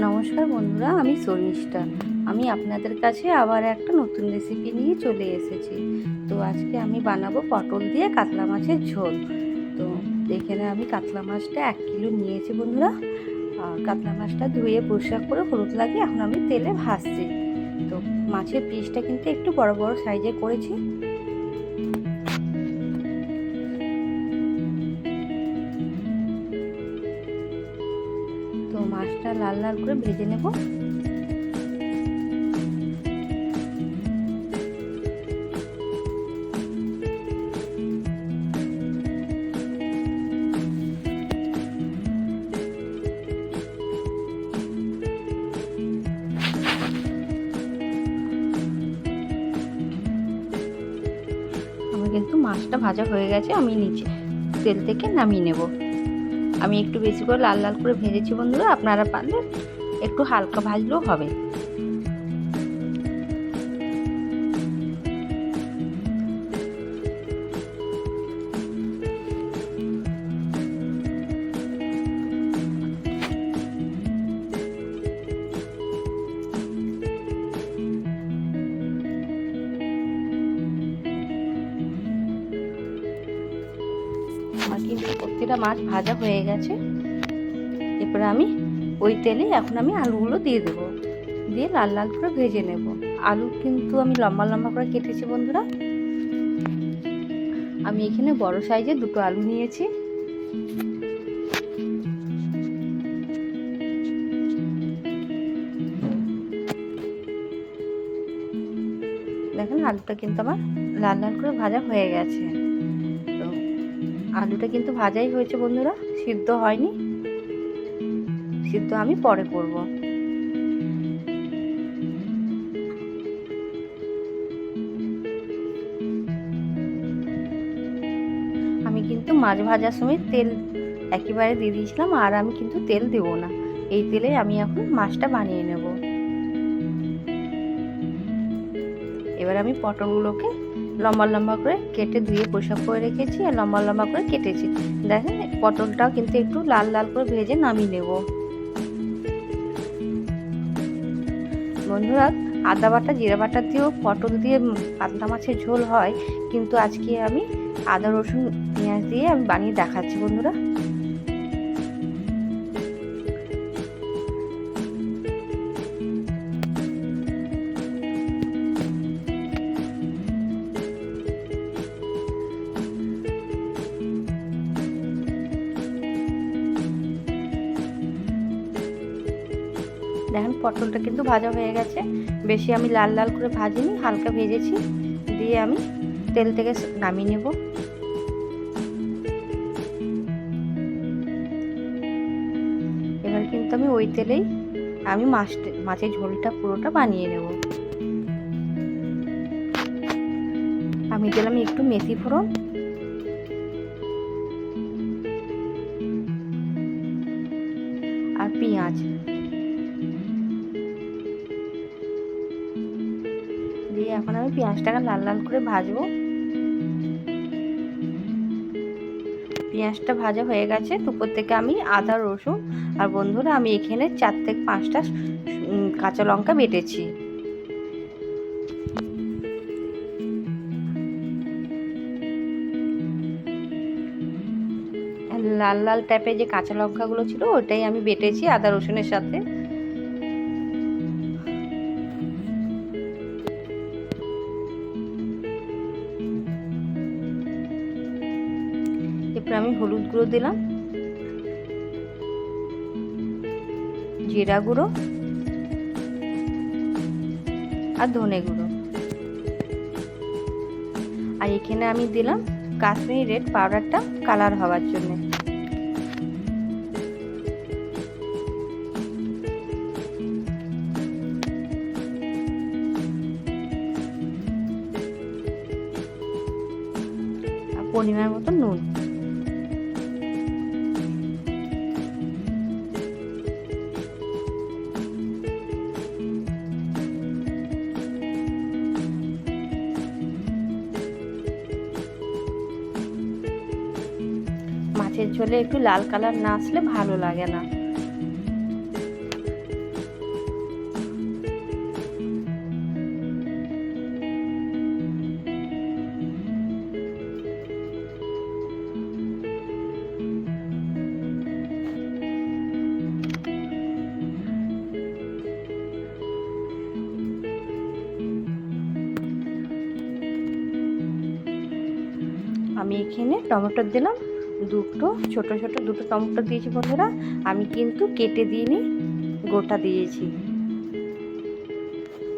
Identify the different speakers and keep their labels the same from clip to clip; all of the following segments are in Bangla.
Speaker 1: নমস্কার বন্ধুরা, আমি শর্মিষ্ঠা। আমি আপনাদের কাছে আবার একটা নতুন রেসিপি নিয়ে চলে এসেছি। তো আজকে আমি বানাবো পটল দিয়ে কাতলা মাছের ঝোল। তো এখানে আমি কাতলা মাছটা 1 কিলো নিয়েছি বন্ধুরা। আর কাতলা মাছটা ধুয়ে পরিষ্কার করে হলুদ লাগিয়ে এখন আমি তেলে ভাজছি। তো মাছের পিসটা কিন্তু একটু বড় বড় সাইজে করেছি। তো মাছটা লাল লাল করে ভেজে নেব। আমার কিন্তু মাছটা ভাজা হয়ে গেছে, আমি নিচে তেল থেকে নামিয়ে নেব। আমি একটু বেশি করে লাল লাল করে ভেজেছি বন্ধুরা, আপনারা পারলে একটু হালকা ভাজলেও হবে। আমার কিন্তু প্রত্যেকটা মাছ ভাজা হয়ে গেছে। এরপরে আমি ওই তেলে এখন আমি আলুগুলো দিয়ে দেবো, দিয়ে লাল লাল করে ভেজে নেব। আলু কিন্তু আমি লম্বা লম্বা করে কেটেছি বন্ধুরা। আমি এখানে বড় সাইজে 2টো আলু নিয়েছি। দেখেন আলুটা কিন্তু আমার লাল লাল করে ভাজা হয়ে গেছে। তো আলুটা কিন্তু ভাজাই হয়েছে বন্ধুরা, সিদ্ধ হয়নি। সিদ্ধ আমি পরে করব। আমি কিন্তু মাছ ভাজার সময় তেল একেবারে দিয়ে দিয়েছিলাম, আর আমি কিন্তু তেল দেবো না। এই তেলে আমি এখন মাছটা বানিয়ে নেব। এবার আমি পটলগুলোকে লম্বা লম্বা করে কেটে ধুয়ে পরিষ্কার করে রেখেছি, আর লম্বা লম্বা করে কেটেছি। দেখেন পটলটাও কিন্তু একটু লাল লাল করে ভেজে নামিয়ে নেব। বন্ধুরা, আদা বাটা জিরা বাটা দিয়েও পটল দিয়ে কাতলা মাছের ঝোল হয়, কিন্তু আজকে আমি আদা রসুন পেঁয়াজ দিয়ে আমি বানিয়ে দেখাচ্ছি বন্ধুরা। দেখেন পটলটা কিন্তু ভাজা হয়ে গেছে। বেশি আমি লাল লাল করে ভাজিনি, হালকা ভেজেছি। দিয়ে আমি তেল থেকে নামিয়ে নেব। এবার কিন্তু আমি ওই তেলেই আমি মাছের ঝোলটা পুরোটা বানিয়ে নেব। আমি দিলাম একটু মেথি ফোড়ন, আর পেঁয়াজ দিয়ে এখন আমি পেঁয়াজটাকে লাল লাল করে ভাজবো। পেঁয়াজটা ভাজা হয়ে গেছে। দুপুর থেকে আমি আদা রসুন আর বন্ধুরা আমি এখানে 4 থেকে 5টা কাঁচা লঙ্কা বেটেছি। লাল লাল টাইপের যে কাঁচা লঙ্কাগুলো ছিল ওটাই আমি বেটেছি আদা রসুনের সাথে। এরপর আমি হলুদ গুঁড়ো দিলাম, জিরা গুঁড়ো আর ধনে গুঁড়ো, আর এখানে আমি দিলাম কাশ্মীরি রেড পাউডারটা কালার হওয়ার জন্য। পরিমাণ মতো নুন। মাছের ঝোলে একটু লাল কালার না আসলে ভালো লাগে না। এখানে টমেটো দিলাম, ছোট ছোট দুটো টমেটো দিয়েছি বন্ধুরা। আমি কিন্তু কেটে দিইনি, গোটা দিয়েছি।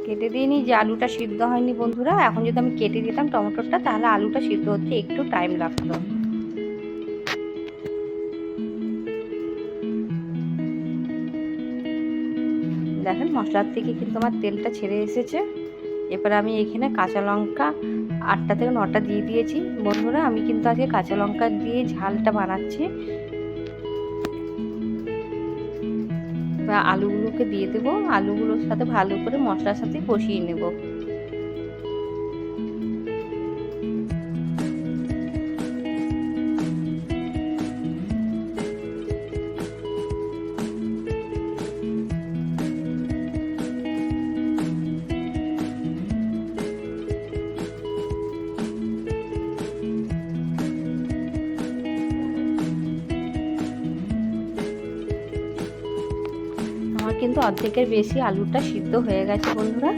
Speaker 1: কেটে দিইনি যে আলুটা সিদ্ধ হয়নি বন্ধুরা। এখন যদি আমি কেটে দিতাম টমেটোটা, তাহলে আলুটা সিদ্ধ হতে একটু টাইম লাগতো। দেখেন মশলার থেকে কিন্তু আমার তেলটা ছেড়ে এসেছে। এবার আমি এখানে কাঁচা লঙ্কা 8টা থেকে 9টা দিয়ে দিয়েছি বন্ধুরা। আমি কিন্তু আজকে কাঁচা লঙ্কা দিয়ে ঝালটা বানাচ্ছি। আলুগুলোকে দিয়ে দেবো, আলুগুলোর সাথে ভালো করে মশলার সাথে কষিয়ে নেব। আমার কিন্তু অর্ধেকের বেশি আলুটা সিদ্ধ হয়ে গেছে বন্ধুরা।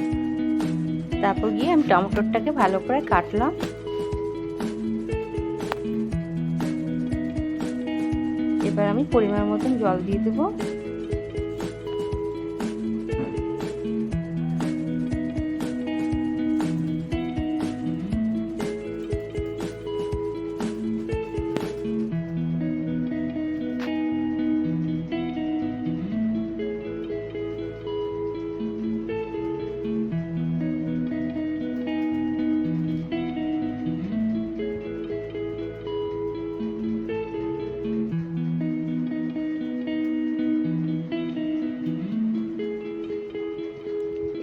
Speaker 1: তারপর গিয়ে আমি টমেটোটাকে ভালো করে কাটলাম। এবার আমি পরিমাণ মতন জল দিয়ে দেবো।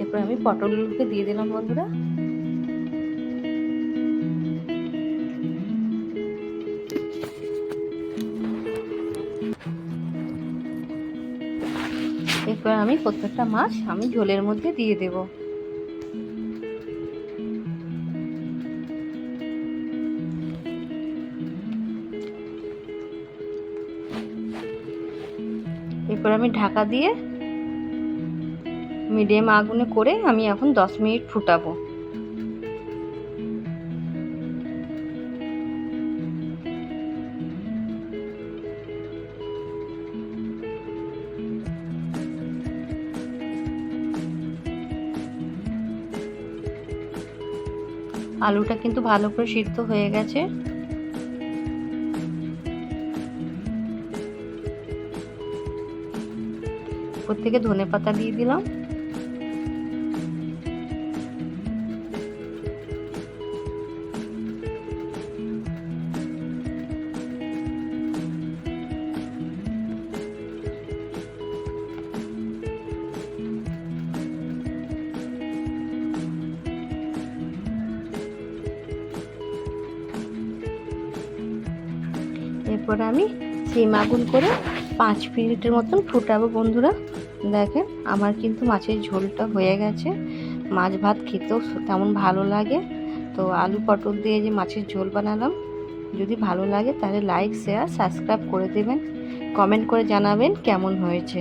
Speaker 1: এরপর আমি পটলগুলোকে দিয়ে দিলাম বন্ধুরা। এরপর আমি প্রত্যেকটা মাছ আমি ঝোলের মধ্যে দিয়ে দেব। এরপর আমি ঢাকা দিয়ে মিডিয়াম আগুনে করে আমি এখন 10 মিনিট ফুটাবো। আলুটা কিন্তু ভালো করে সিদ্ধ হয়ে গেছে। উপর থেকে ধনেপাতা দিয়ে দিলাম। এরপর আমি সিম আগুন করে 5 মিনিটের মতন ফুটাবো বন্ধুরা। দেখেন আমার কিন্তু মাছের ঝোলটা হয়ে গেছে। মাছ ভাত খেতেও তেমন ভালো লাগে। তো আলু পটল দিয়ে যে মাছের ঝোল বানালাম, যদি ভালো লাগে তাহলে লাইক শেয়ার সাবস্ক্রাইব করে দেবেন, কমেন্ট করে জানাবেন কেমন হয়েছে।